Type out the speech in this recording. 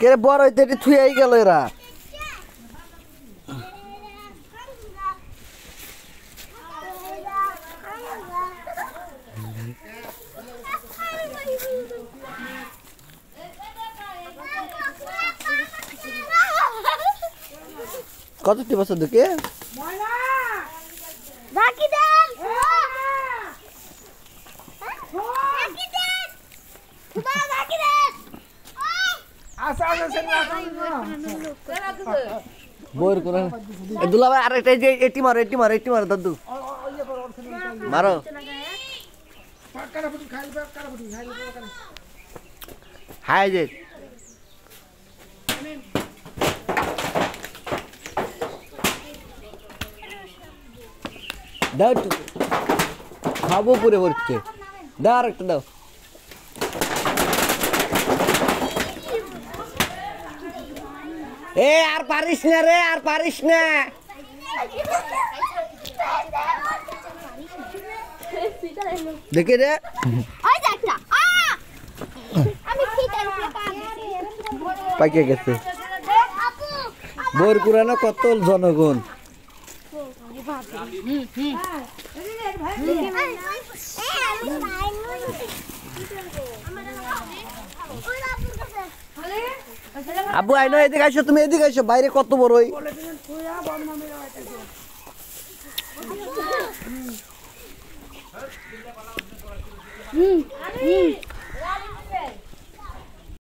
কে বড় হইতে এটি থুয়েই গেল এরা। কতটি বছর দেখে বইর করে দুলাভাই আরেকটা যে এটি মারো দাদু মারো। হাই যে দাও খাবো পুরে পড়ছে, দাও আরেকটা দাও। এ আর পারিস না রে, আর পারিস না। দেখে রে পাইকে গেছে বইয়ের কুরানো কত জনগণ। আব্বু আইনো এদিকে আইসো, তুমি এদিকে আইসো, বাইরে কত বড়ই।